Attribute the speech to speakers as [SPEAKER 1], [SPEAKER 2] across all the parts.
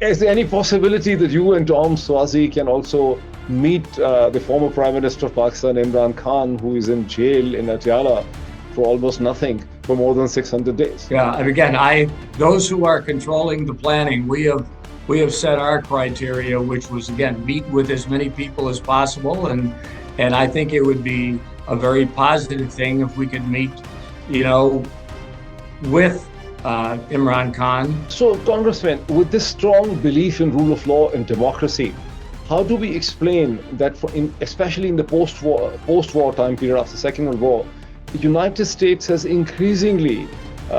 [SPEAKER 1] Is there any possibility that you and Tom Souzzi can also meet the former Prime Minister of Pakistan, Imran Khan, who is in jail in Atiala for almost nothing for more than 600 days?
[SPEAKER 2] Yeah, and again, those who are controlling the planning, we have set our criteria, which was again meet with as many people as possible, and I think it would be a very positive thing if we could meet, you know, with Imran Khan.
[SPEAKER 1] So, Congressman, with this strong belief in rule of law and democracy, how do we explain that, especially in the post-war time period after the Second World War, the United States has increasingly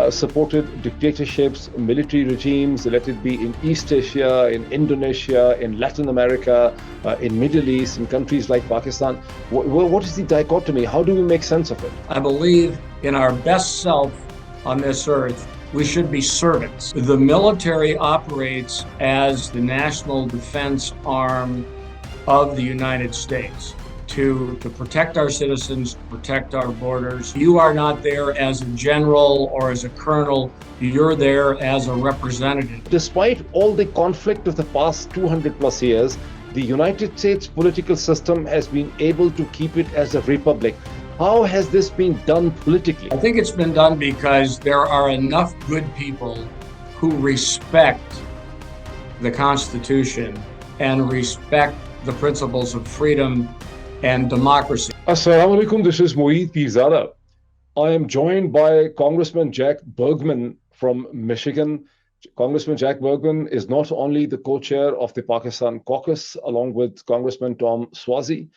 [SPEAKER 1] supported dictatorships, military regimes, let it be in East Asia, in Indonesia, in Latin America, in Middle East, in countries like Pakistan? What is the dichotomy? How do we make sense of it?
[SPEAKER 2] I believe in our best self on this earth, we should be servants. The military operates as the national defense arm of the United States to protect our citizens, to protect our borders. You are not there as a general or as a colonel, you're there as a representative.
[SPEAKER 1] Despite all the conflict of the past 200 plus years, the United States political system has been able to keep it as a republic. How has this been done politically?
[SPEAKER 2] I think it's been done because there are enough good people who respect the Constitution and respect the principles of freedom and democracy.
[SPEAKER 1] Assalamu alaikum, this is Moeed Pirzada. I am joined by Congressman Jack Bergman from Michigan. Congressman Jack Bergman is not only the co-chair of the Pakistan caucus, along with Congressman Tom Souzzi.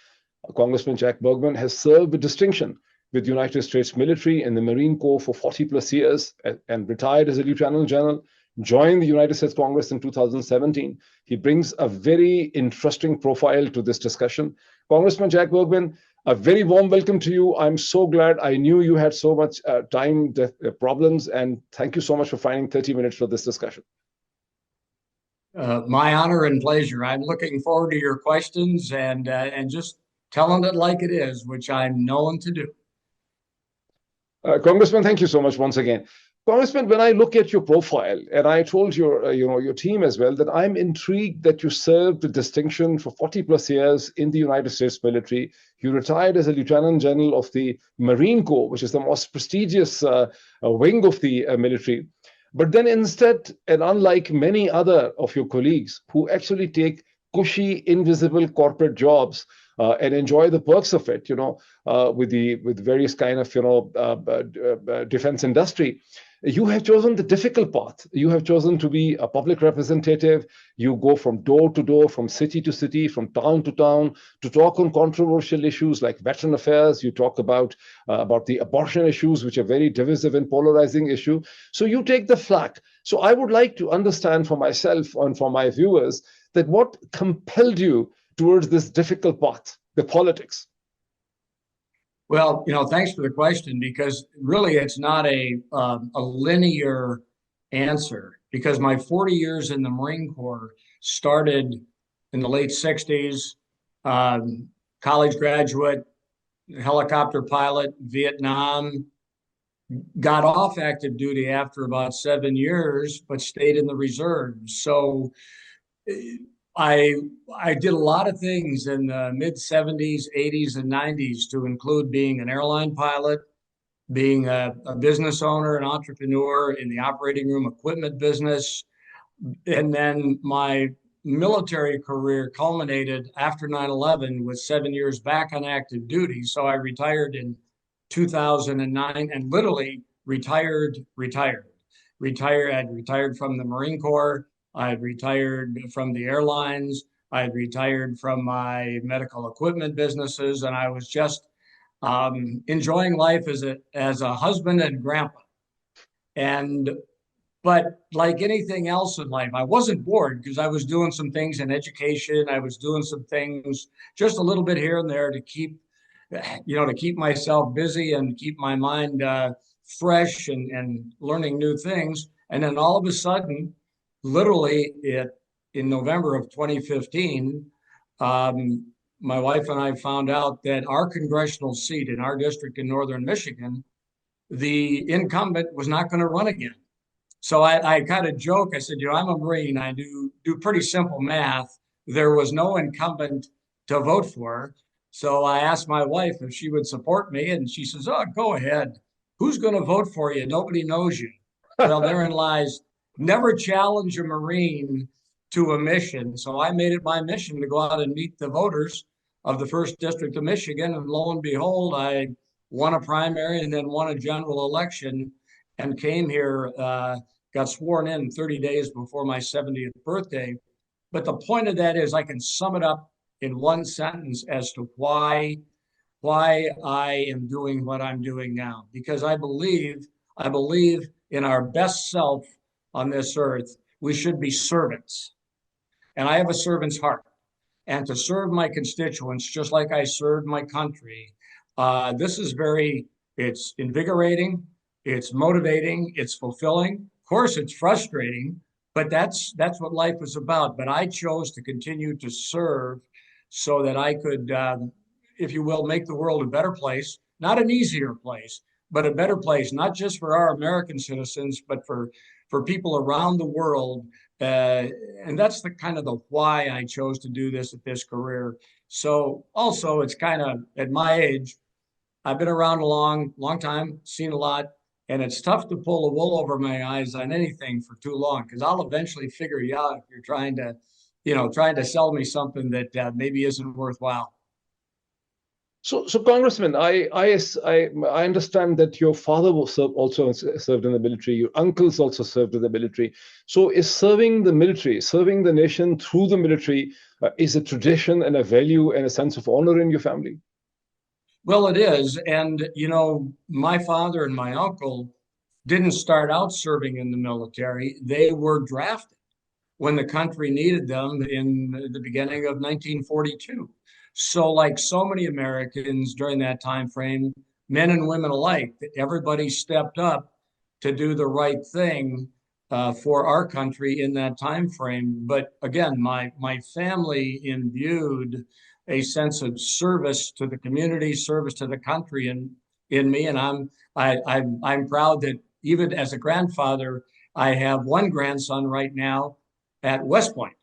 [SPEAKER 1] Congressman Jack Bergman has served with distinction with the United States military and the Marine Corps for 40 plus years and retired as a Lieutenant General, joined the United States Congress in 2017. He brings a very interesting profile to this discussion. Congressman Jack Bergman, a very warm welcome to you. I'm so glad. I knew you had so much time problems, and thank you so much for finding 30 minutes for this discussion.
[SPEAKER 2] My honor and pleasure. I'm looking forward to your questions and just telling it like it is, which I'm known to do.
[SPEAKER 1] Congressman, thank you so much once again. Congressman, when I look at your profile, and I told your, your team as well, that I'm intrigued that you served with distinction for 40 plus years in the United States military. You retired as a Lieutenant General of the Marine Corps, which is the most prestigious wing of the military. But then instead, and unlike many other of your colleagues who actually take cushy, invisible corporate jobs, and enjoy the perks of it, with various kind of defense industry. You have chosen the difficult path. You have chosen to be a public representative. You go from door to door, from city to city, from town to town, to talk on controversial issues like veteran affairs. You talk about the abortion issues, which are very divisive and polarizing issue. So you take the flak. So I would like to understand for myself and for my viewers that what compelled you towards this difficult path, the politics?
[SPEAKER 2] Well, thanks for the question, because really it's not a linear answer, because my 40 years in the Marine Corps started in the late 60s, college graduate, helicopter pilot, Vietnam, got off active duty after about 7 years, but stayed in the reserves. So I did a lot of things in the mid 70s, 80s, and 90s, to include being an airline pilot, being a business owner, an entrepreneur in the operating room equipment business. And then my military career culminated after 9/11 with 7 years back on active duty. So I retired in 2009 and literally retired. I'd retired from the Marine Corps. I had retired from the airlines. I had retired from my medical equipment businesses, and I was just enjoying life as a husband and grandpa. But like anything else in life, I wasn't bored, because I was doing some things in education. I was doing some things just a little bit here and there to keep myself busy and keep my mind fresh and learning new things. And then all of a sudden, literally in November of 2015, my wife and I found out that our congressional seat in our district in northern Michigan, the incumbent was not going to run again. So I kind of joke. I said, I'm a Marine. I do pretty simple math. There was no incumbent to vote for. So I asked my wife if she would support me, and she says, "Oh, go ahead. Who's going to vote for you? Nobody knows you." Well, therein lies never challenge a Marine to a mission. So I made it my mission to go out and meet the voters of the first district of Michigan. And lo and behold, I won a primary and then won a general election and came here, got sworn in 30 days before my 70th birthday. But the point of that is I can sum it up in one sentence as to why I am doing what I'm doing now. Because I believe in our best self on this earth. We should be servants. And I have a servant's heart. And to serve my constituents just like I served my country, this is it's invigorating, it's motivating, it's fulfilling. Of course, it's frustrating, but that's what life is about. But I chose to continue to serve so that I could, if you will, make the world a better place, not an easier place, but a better place, not just for our American citizens, but for people around the world. And that's the kind of the why I chose to do this at this career. So also, it's kind of at my age, I've been around a long time, seen a lot, and it's tough to pull the wool over my eyes on anything for too long because I'll eventually figure you out if you're trying to sell me something that maybe isn't worthwhile.
[SPEAKER 1] So, Congressman, I understand that your father was also served in the military. Your uncles also served in the military. So, is serving the military, serving the nation through the military, is a tradition and a value and a sense of honor in your family?
[SPEAKER 2] Well, it is. And, my father and my uncle didn't start out serving in the military. They were drafted when the country needed them in the beginning of 1942. So, like so many Americans during that time frame, men and women alike, everybody stepped up to do the right thing for our country in that time frame. But again, my family imbued a sense of service to the community, service to the country, in me, and I'm proud that even as a grandfather, I have one grandson right now at West Point.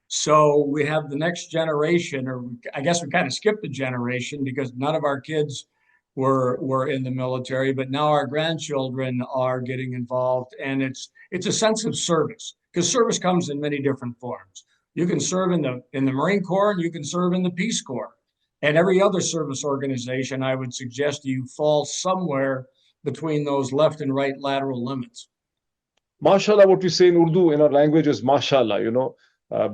[SPEAKER 2] So we have the next generation, or I guess we kind of skipped a generation because none of our kids were in the military, but now our grandchildren are getting involved, and it's a sense of service because service comes in many different forms. You can serve in the Marine Corps, and you can serve in the Peace Corps, and every other service organization. I would suggest you fall somewhere between those left and right lateral limits.
[SPEAKER 1] Mashallah, what we say in Urdu in our language is mashallah,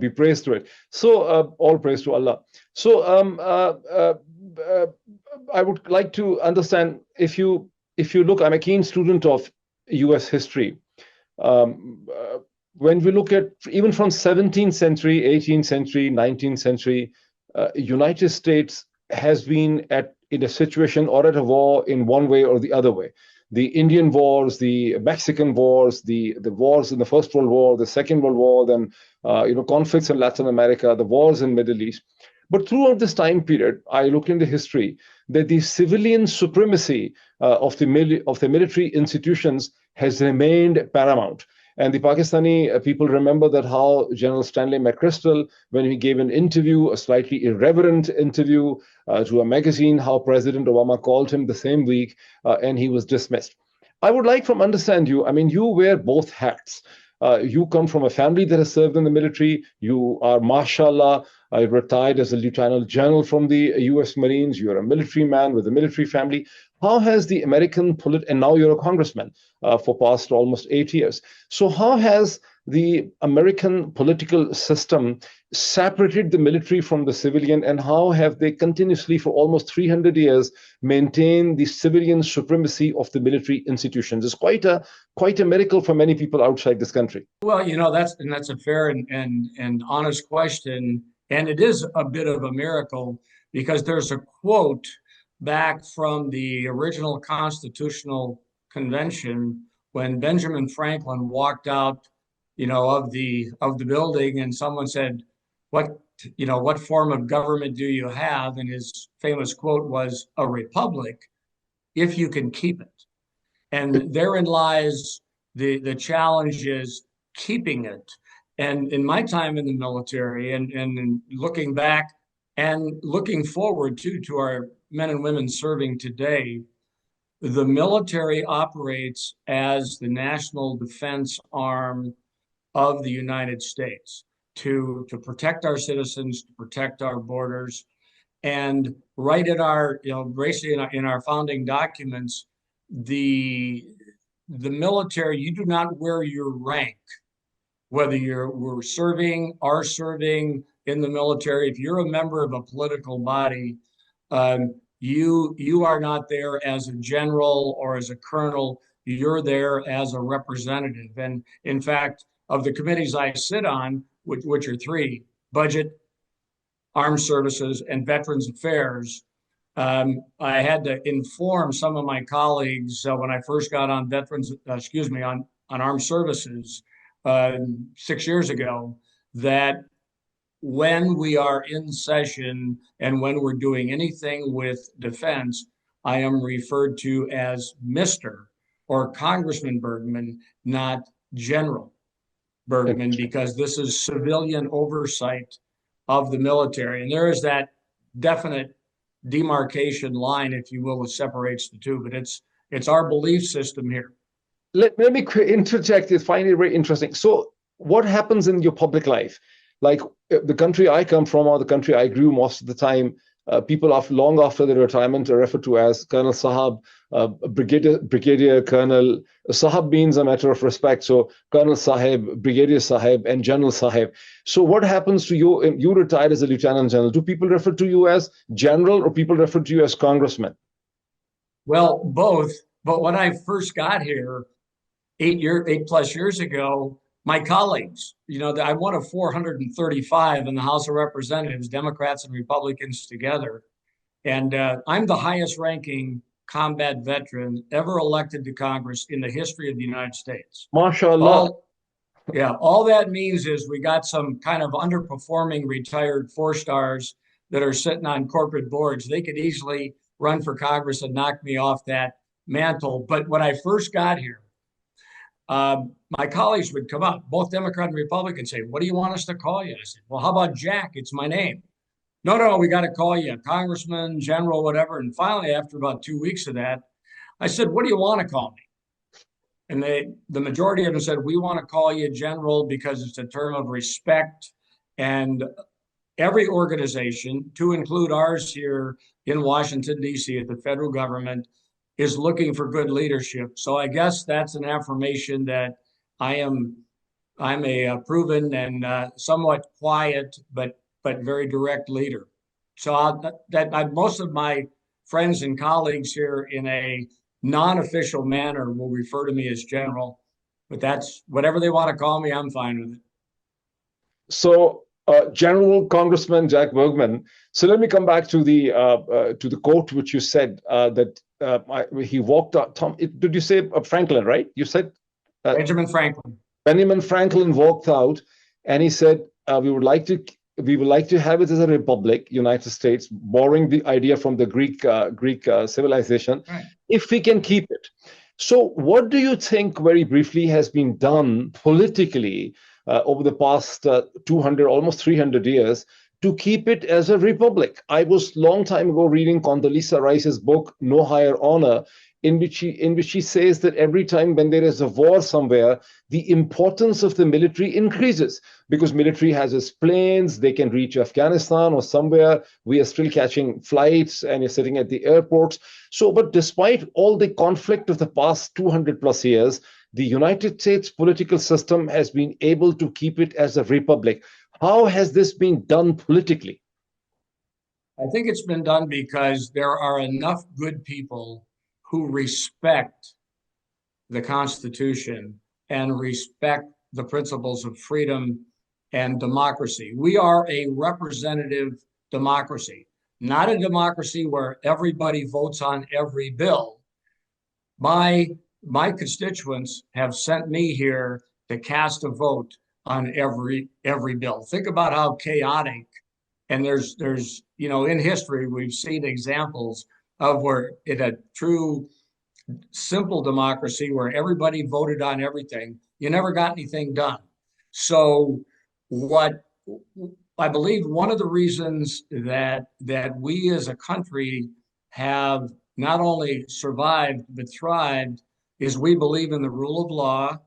[SPEAKER 1] be praised to it. So, all praise to Allah. So, uh, I would like to understand if you look, I'm a keen student of US history. Um, uh, when we look at even from 17th century, 18th century, 19th century, United States has been in a situation or at a war in one way or the other way. The Indian wars, the Mexican wars, the wars in the First World War, the Second World War, then conflicts in Latin America, the wars in Middle East. But throughout this time period, I look into history that the civilian supremacy of the military institutions has remained paramount. And the Pakistani people remember that how General Stanley McChrystal, when he gave an interview, a slightly irreverent interview to a magazine, how President Obama called him the same week, and he was dismissed. I would like from understand you. I mean, you wear both hats. You come from a family that has served in the military. You are, mashallah, retired as a lieutenant general from the U.S. Marines. You're a military man with a military family. How has the American and now you're a congressman for past almost 8 years. So how has the American political system separated the military from the civilian, and how have they continuously for almost 300 years maintained the civilian supremacy of the military institutions? It's quite a miracle for many people outside this country.
[SPEAKER 2] Well, that's a fair and honest question, and it is a bit of a miracle because there's a quote back from the original Constitutional Convention when Benjamin Franklin walked out, of the building, and someone said, "What what form of government do you have?" And his famous quote was, "A republic, if you can keep it." And therein lies The challenge is keeping it. And in my time in the military and looking back and looking forward to our men and women serving today, the military operates as the national defense arm of the United States to protect our citizens, to protect our borders. And right in our, basically in our founding documents, the the military, you do not wear your rank, whether we're serving, are serving in the military. If you're a member of a political body, you are not there as a general or as a colonel. You're there as a representative. And in fact, of the committees I sit on, which are three: budget, armed services, and veterans affairs. I had to inform some of my colleagues when I first got on on armed services 6 years ago, that when we are in session and when we're doing anything with defense, I am referred to as Mr. or Congressman Bergman, not General Bergman, because this is civilian oversight of the military. And there is that definite demarcation line, if you will, that separates the two. But it's our belief system here.
[SPEAKER 1] Let me interject. I find it very interesting. So, what happens in your public life? Like the country I come from, or the country I grew most of the time, people long after their retirement are referred to as Colonel Sahab, Brigadier Colonel. Sahab means a matter of respect. So Colonel Sahib, Brigadier Sahib, and General Sahib. So what happens to you? You retired as a Lieutenant General. Do people refer to you as General, or people refer to you as Congressman?
[SPEAKER 2] Well, both. But when I first got here, 8+ years ago, my colleagues, I won a 435 in the House of Representatives, Democrats and Republicans together. And I'm the highest ranking combat veteran ever elected to Congress in the history of the United States.
[SPEAKER 1] MashaAllah.
[SPEAKER 2] All that means is we got some kind of underperforming retired 4-stars that are sitting on corporate boards. They could easily run for Congress and knock me off that mantle. But when I first got here, my colleagues would come up, both Democrat and Republican, say, "What do you want us to call you?" I said, "Well, how about Jack? It's my name." No, we got to call you Congressman, General, whatever. And finally, after about 2 weeks of that, I said, "What do you want to call me?" And the majority of them said, "We want to call you General because it's a term of respect." And every organization, to include ours here in Washington, D.C., at the federal government, is looking for good leadership. So I guess that's an affirmation that I'm a proven and somewhat quiet but very direct leader. So most of my friends and colleagues here in a non-official manner will refer to me as General, but that's whatever they want to call me, I'm fine with it.
[SPEAKER 1] So, General Congressman Jack Bergman. So let me come back to the quote which you said that he walked out. Tom, did you say Franklin? Right? You said
[SPEAKER 2] Benjamin Franklin.
[SPEAKER 1] Benjamin Franklin walked out, and he said, "We would like to have it as a republic, United States, borrowing the idea from the Greek civilization,
[SPEAKER 2] Right.
[SPEAKER 1] if we can keep it." So, what do you think, very briefly, has been done politically over the past 200, almost 300 years to keep it as a republic? I was long time ago reading Condoleezza Rice's book, No Higher Honor, in which she says that every time when there is a war somewhere, the importance of the military increases because military has its planes, they can reach Afghanistan or somewhere. We are still catching flights and you're sitting at the airports. So, but despite all the conflict of the past 200 plus years, the United States political system has been able to keep it as a republic. How has this been done politically?
[SPEAKER 2] I think it's been done because there are enough good people who respect the Constitution and respect the principles of freedom and democracy. We are a representative democracy, not a democracy where everybody votes on every bill. My constituents have sent me here to cast a vote on every bill. Think about how chaotic, and there's in history we've seen examples of where in a true simple democracy where everybody voted on everything, you never got anything done. So what I believe one of the reasons that we as a country have not only survived but thrived is we believe in the rule of law,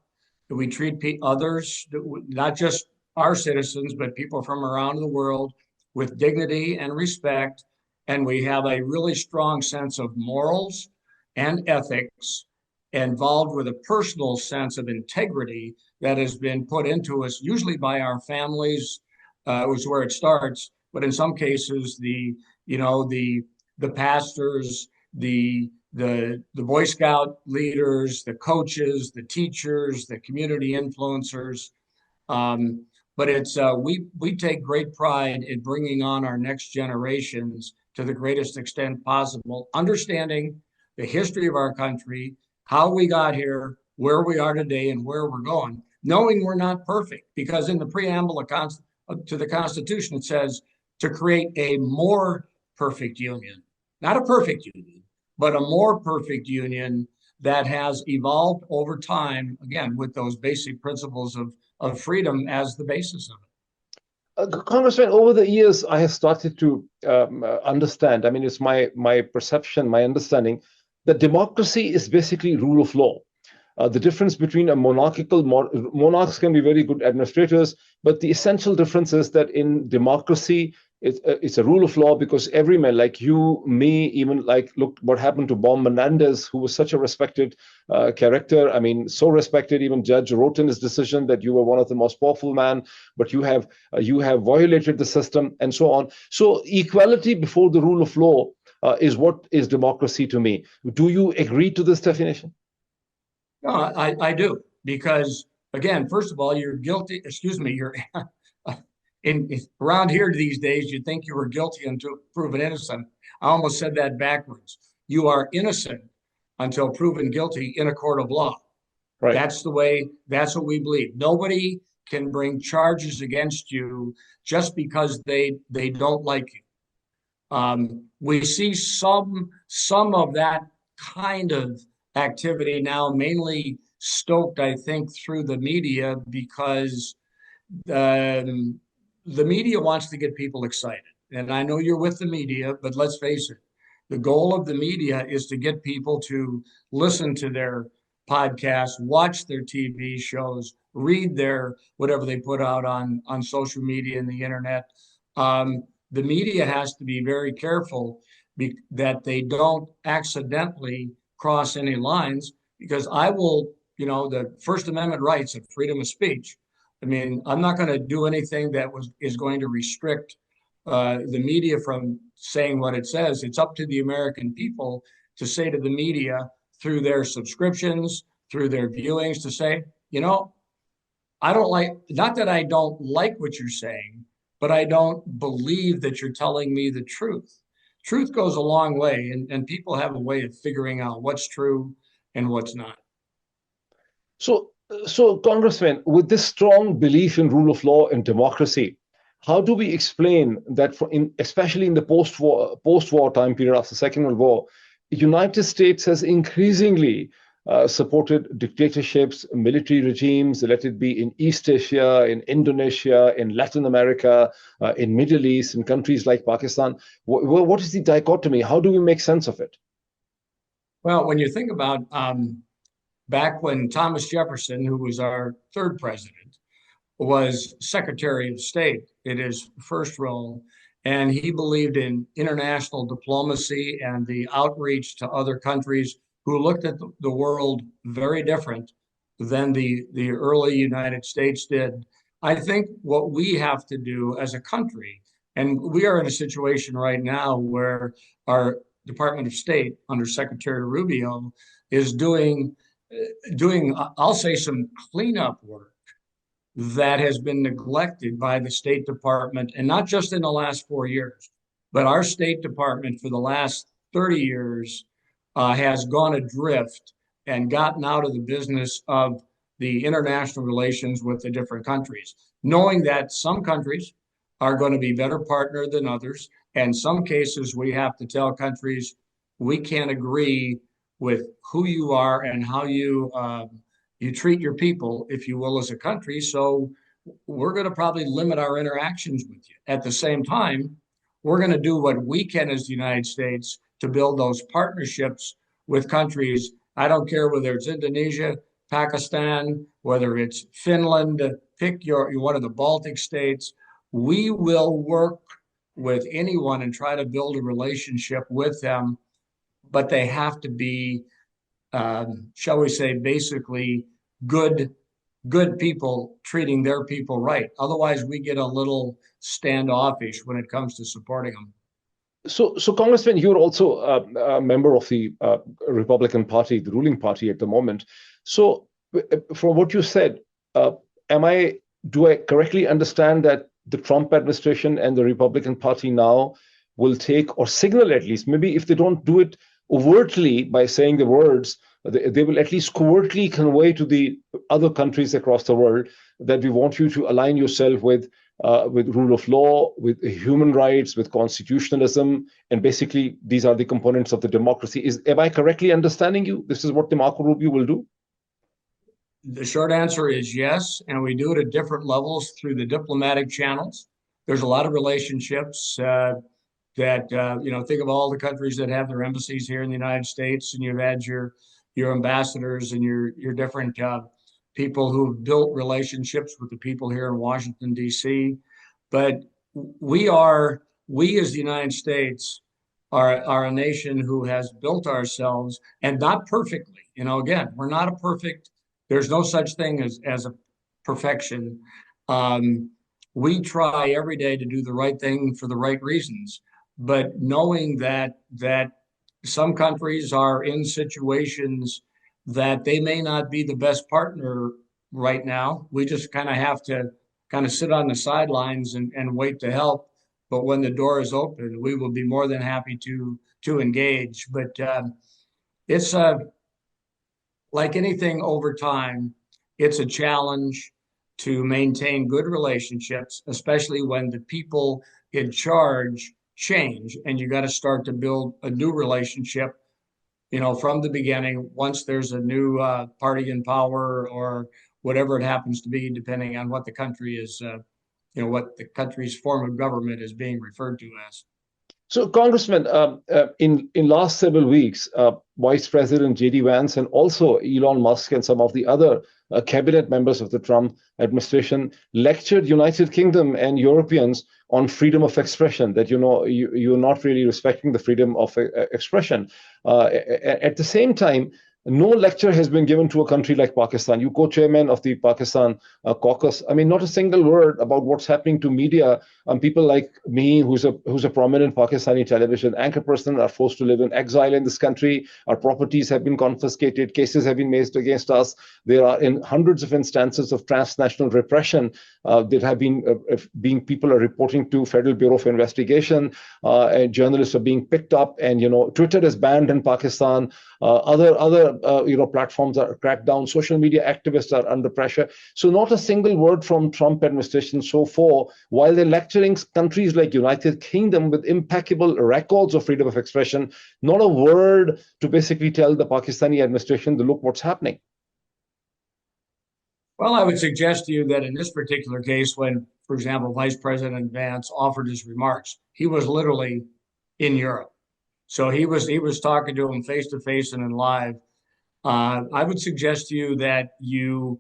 [SPEAKER 2] that we treat others, not just our citizens, but people from around the world with dignity and respect. And we have a really strong sense of morals and ethics involved with a personal sense of integrity that has been put into us, usually by our families, is where it starts. But in some cases, the pastors, the Boy Scout leaders, the coaches, the teachers, the community influencers. But it's we take great pride in bringing on our next generations to the greatest extent possible, understanding the history of our country, how we got here, where we are today, and where we're going, knowing we're not perfect, because in the preamble to the Constitution, it says to create a more perfect union, not a perfect union, but a more perfect union that has evolved over time, again, with those basic principles of freedom as the basis of it.
[SPEAKER 1] Congressman, over the years, I have started to understand. I mean, it's my perception, my understanding that democracy is basically rule of law. The difference between a monarchs can be very good administrators, but the essential difference is that in democracy, it's a rule of law because every man, like you, me, even like look what happened to Bob Menendez, who was such a respected character. I mean, so respected. Even judge wrote in his decision that you were one of the most powerful men, but you have violated the system and so on. So equality before the rule of law is what is democracy to me. Do you agree to this definition?
[SPEAKER 2] No, I do, because again, first of all, you're guilty. Excuse me, you're in around here these days. You think you were guilty until proven innocent. I almost said that backwards. You are innocent until proven guilty in a court of law.
[SPEAKER 1] Right.
[SPEAKER 2] That's the way. That's what we believe. Nobody can bring charges against you just because they don't like you. We see some of that kind of activity now, mainly stoked, I think, through the media, because the media wants to get people excited. And I know you're with the media, but let's face it, the goal of the media is to get people to listen to their podcasts, watch their TV shows, read their whatever they put out on social media and the internet. The media has to be very careful that they don't accidentally cross any lines, because I will, the First Amendment rights of freedom of speech. I mean, I'm not going to do anything that is going to restrict the media from saying what it says. It's up to the American people to say to the media through their subscriptions, through their viewings, to say, I don't like, not that I don't like what you're saying, but I don't believe that you're telling me the truth. Truth goes a long way, and people have a way of figuring out what's true and what's not.
[SPEAKER 1] So, Congressman, with this strong belief in rule of law and democracy, how do we explain that, especially in the post-war time period after the Second World War, the United States has increasingly supported dictatorships, military regimes, let it be in East Asia, in Indonesia, in Latin America, in Middle East, in countries like Pakistan? What is the dichotomy? How do we make sense of it?
[SPEAKER 2] Well, when you think about back when Thomas Jefferson, who was our third president, was Secretary of State in his first role, and he believed in international diplomacy and the outreach to other countries who looked at the world very different than the early United States did. I think what we have to do as a country, and we are in a situation right now where our Department of State under Secretary Rubio is doing, I'll say, some cleanup work that has been neglected by the State Department, and not just in the last 4 years, but our State Department for the last 30 years has gone adrift and gotten out of the business of the international relations with the different countries, knowing that some countries are going to be better partner than others. And some cases we have to tell countries we can't agree with who you are and how you treat your people, if you will, as a country. So we're going to probably limit our interactions with you. At the same time, we're going to do what we can as the United States to build those partnerships with countries. I don't care whether it's Indonesia, Pakistan, whether it's Finland, pick your one of the Baltic states. We will work with anyone and try to build a relationship with them, but they have to be, shall we say, basically good people treating their people right. Otherwise, we get a little standoffish when it comes to supporting them.
[SPEAKER 1] So, Congressman, you're also a member of the Republican Party, the ruling party at the moment. So, from what you said, do I correctly understand that the Trump administration and the Republican Party now will take, or signal at least, maybe if they don't do it overtly by saying the words, they will at least covertly convey to the other countries across the world that we want you to align yourself with rule of law, with human rights, with constitutionalism, and basically these are the components of the democracy. Am I correctly understanding you? This is what the Marco Rubio will do?
[SPEAKER 2] The short answer is yes, and we do it at different levels through the diplomatic channels. There's a lot of relationships that think of all the countries that have their embassies here in the United States, and you've had your ambassadors and your different people who've built relationships with the people here in Washington, D.C. But we as the United States are a nation who has built ourselves, and not perfectly. Again, we're not a perfect, there's no such thing as a perfection. We try every day to do the right thing for the right reasons, but knowing that some countries are in situations that they may not be the best partner right now. We just kind of have to kind of sit on the sidelines and wait to help. But when the door is open, we will be more than happy to engage. But it's like anything over time, it's a challenge to maintain good relationships, especially when the people in charge change, and you got to start to build a new relationship, from the beginning, once there's a new party in power or whatever it happens to be, depending on what the country is, what the country's form of government is being referred to as.
[SPEAKER 1] So, Congressman, in last several weeks, Vice President J.D. Vance and also Elon Musk and some of the other cabinet members of the Trump administration lectured United Kingdom and Europeans on freedom of expression, that you're not really respecting the freedom of expression. At the same time, no lecture has been given to a country like Pakistan. You co-chairman of the Pakistan caucus. I mean, not a single word about what's happening to media. People like me, who's a prominent Pakistani television anchor person, are forced to live in exile in this country. Our properties have been confiscated. Cases have been made against us. There are in hundreds of instances of transnational repression that have been people are reporting to Federal Bureau of Investigation. And journalists are being picked up, and Twitter is banned in Pakistan. Other platforms are cracked down. Social media activists are under pressure. So not a single word from Trump administration so far, while they're lecturing countries like United Kingdom with impeccable records of freedom of expression, not a word to basically tell the Pakistani administration to look what's happening.
[SPEAKER 2] Well, I would suggest to you that in this particular case, when, for example, Vice President Vance offered his remarks, he was literally in Europe. So he was talking to him face to face and in live. I would suggest to you that you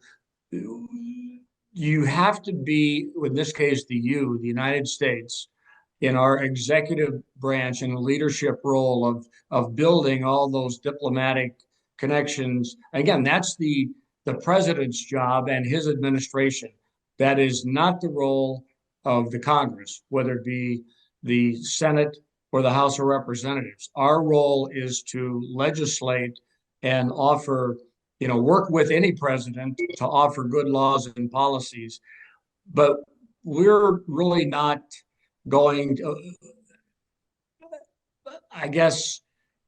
[SPEAKER 2] have to be, in this case, the United States, in our executive branch in a leadership role of building all those diplomatic connections. Again, that's the president's job and his administration. That is not the role of the Congress, whether it be the Senate or the House of Representatives. Our role is to legislate and offer, work with any president to offer good laws and policies. But we're really not going to, I guess,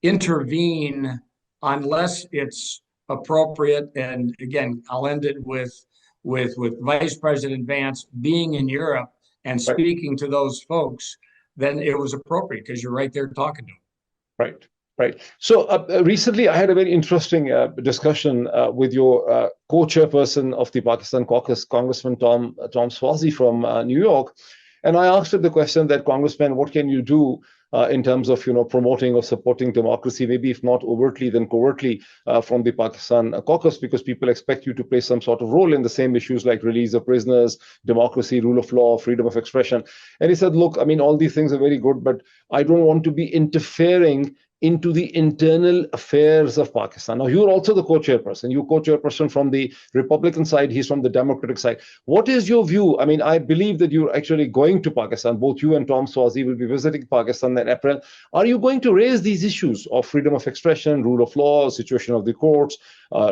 [SPEAKER 2] intervene unless it's appropriate. And again, I'll end it with Vice President Vance being in Europe and speaking to those folks. Then it was appropriate because you're right there talking to them.
[SPEAKER 1] Right. Right. So recently, I had a very interesting discussion with your co-chairperson of the Pakistan caucus, Congressman Tom Suozzi from New York, and I asked him the question that, Congressman, what can you do in terms of promoting or supporting democracy, maybe if not overtly, then covertly from the Pakistan caucus, because people expect you to play some sort of role in the same issues like release of prisoners, democracy, rule of law, freedom of expression. And he said, look, I mean, all these things are very good, but I don't want to be interfering into the internal affairs of Pakistan. Now, you're also the co-chairperson. You're co-chairperson from the Republican side. He's from the Democratic side. What is your view? I mean, I believe that you're actually going to Pakistan. Both you and Tom Suozzi will be visiting Pakistan in April. Are you going to raise these issues of freedom of expression, rule of law, situation of the courts,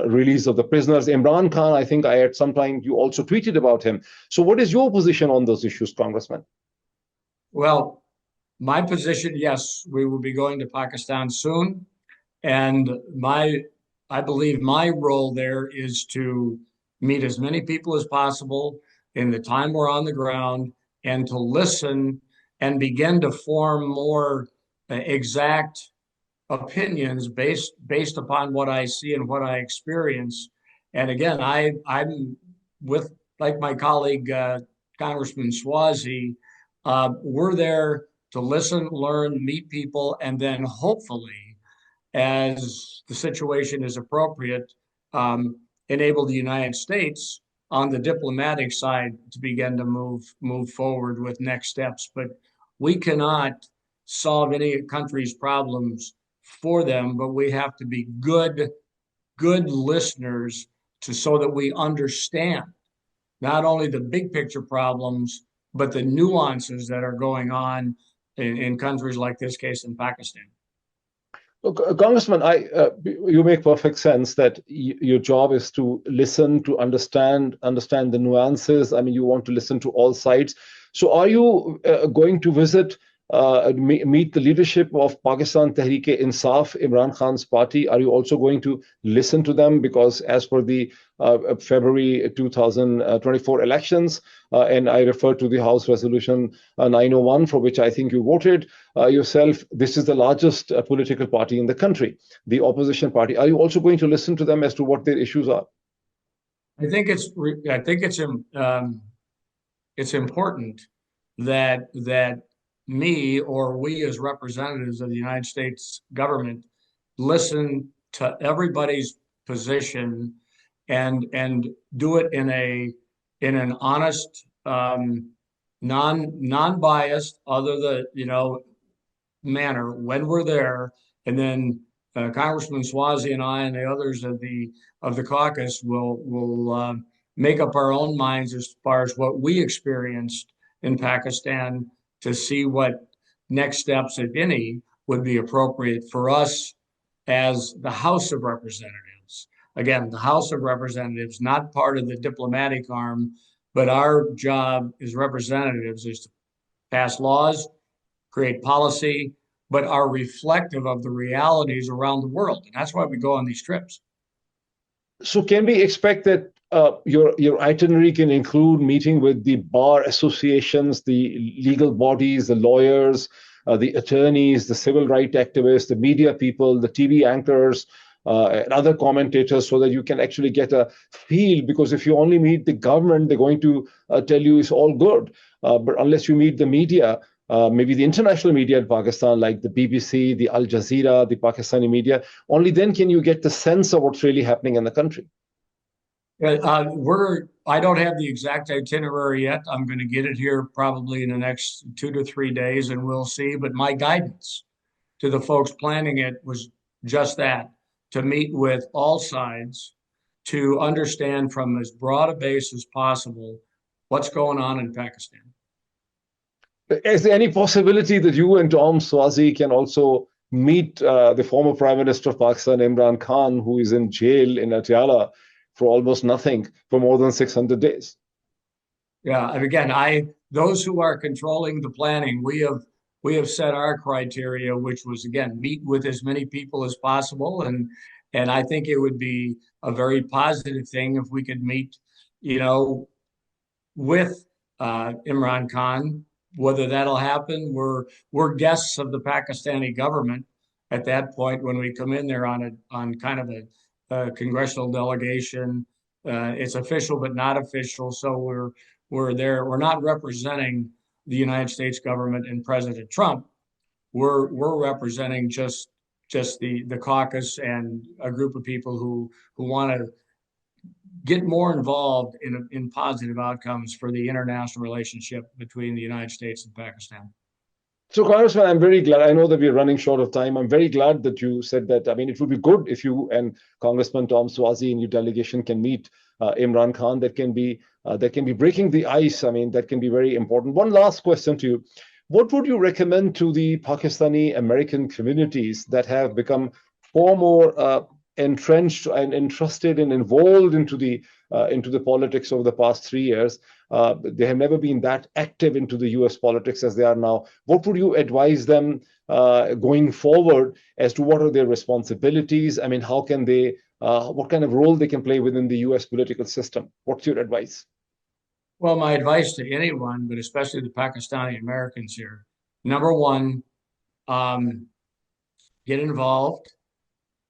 [SPEAKER 1] release of the prisoners? Imran Khan, I think at some time you also tweeted about him. So what is your position on those issues, Congressman?
[SPEAKER 2] Well, my position, yes, we will be going to Pakistan soon. And I believe my role there is to meet as many people as possible in the time we're on the ground and to listen and begin to form more exact opinions based upon what I see and what I experience. And again, I'm with, like my colleague Congressman Suozzi. We're there to listen, learn, meet people, and then hopefully, as the situation is appropriate, enable the United States on the diplomatic side to begin to move forward with next steps. But we cannot solve any country's problems for them, but we have to be good listeners to so that we understand not only the big picture problems, but the nuances that are going on in countries like this case in Pakistan.
[SPEAKER 1] Look, Congressman, you make perfect sense that your job is to listen, to understand the nuances. I mean, you want to listen to all sides. So, are you going to visit, meet the leadership of Pakistan Tehreek-e-Insaf, Imran Khan's party? Are you also going to listen to them? Because as per the February 2024 elections, and I refer to the House Resolution 901, for which I think you voted yourself, this is the largest political party in the country, the opposition party. Are you also going to listen to them as to what their issues are?
[SPEAKER 2] It's important that me or we as representatives of the United States government listen to everybody's position and do it in an honest, non-biased, other the manner when we're there, and then Congressman Suozzi and I and the others of the caucus will make up our own minds as far as what we experienced in Pakistan to see what next steps, if any, would be appropriate for us as the House of Representatives. Again, the House of Representatives, not part of the diplomatic arm, but our job as representatives is to pass laws, create policy, but are reflective of the realities around the world. And that's why we go on these trips.
[SPEAKER 1] So can we expect that your itinerary can include meeting with the bar associations, the legal bodies, the lawyers, the attorneys, the civil rights activists, the media people, the TV anchors, and other commentators, so that you can actually get a feel? Because if you only meet the government, they're going to tell you it's all good. But unless you meet the media, maybe the international media in Pakistan, like the BBC, the Al Jazeera, the Pakistani media, only then can you get the sense of what's really happening in the country.
[SPEAKER 2] I don't have the exact itinerary yet. I'm going to get it here probably in the next 2 to 3 days, and we'll see. But my guidance to the folks planning it was just that, to meet with all sides, to understand from as broad a base as possible what's going on in Pakistan.
[SPEAKER 1] Is there any possibility that you and Tom Suozzi can also meet the former Prime Minister of Pakistan, Imran Khan, who is in jail in Atiala for almost nothing for more than 600 days?
[SPEAKER 2] Yeah, and again, those who are controlling the planning, we have set our criteria, which was again meet with as many people as possible, and I think it would be a very positive thing if we could meet, with Imran Khan. Whether that'll happen, we're guests of the Pakistani government, at that point when we come in there on kind of a congressional delegation. It's official but not official, so we're there. We're not representing the United States government and President Trump. We're representing just the caucus and a group of people who want to get more involved in positive outcomes for the international relationship between the United States and Pakistan.
[SPEAKER 1] So, Congressman, I'm very glad. I know that we're running short of time. I'm very glad that you said that. I mean, it would be good if you and Congressman Tom Suozzi in your delegation can meet Imran Khan. That can be breaking the ice. I mean, that can be very important. One last question to you: what would you recommend to the Pakistani American communities that have become far more entrenched and entrusted and involved into the politics over the past 3 years? They have never been that active into the US politics as they are now. What would you advise them going forward as to what are their responsibilities? I mean, how can they, what kind of role they can play within the US political system? What's your advice?
[SPEAKER 2] Well, my advice to anyone, but especially the Pakistani Americans here, number one, get involved,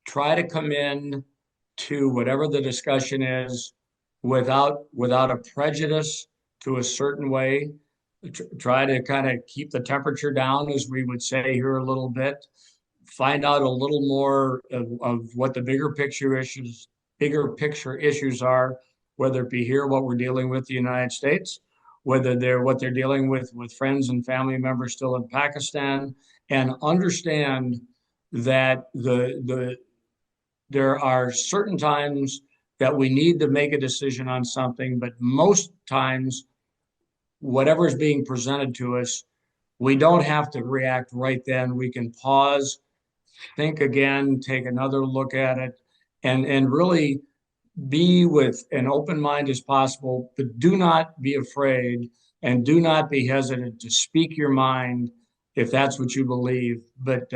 [SPEAKER 2] try to come in to whatever the discussion is without a prejudice to a certain way. Try to kind of keep the temperature down, as we would say here a little bit. Find out a little more of what the bigger picture issues are, whether it be here what we're dealing with the United States, whether they're what they're dealing with friends and family members still in Pakistan, and understand that there are certain times that we need to make a decision on something, but most times, whatever is being presented to us, we don't have to react right then. We can pause, think again, take another look at it, and really be with an open mind as possible, but do not be afraid and do not be hesitant to speak your mind if that's what you believe. But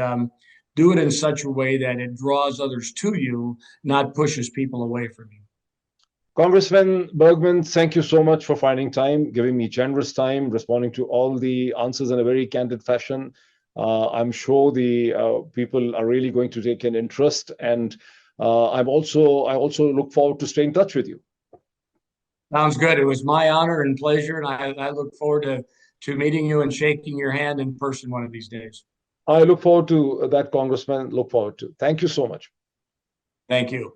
[SPEAKER 2] do it in such a way that it draws others to you, not pushes people away from you.
[SPEAKER 1] Congressman Bergman, thank you so much for finding time, giving me generous time, responding to all the answers in a very candid fashion. I'm sure the people are really going to take an interest, and I also look forward to staying in touch with you.
[SPEAKER 2] Sounds good. It was my honor and pleasure, and I look forward to meeting you and shaking your hand in person one of these days.
[SPEAKER 1] I look forward to that, Congressman. Look forward to. Thank you so much.
[SPEAKER 2] Thank you.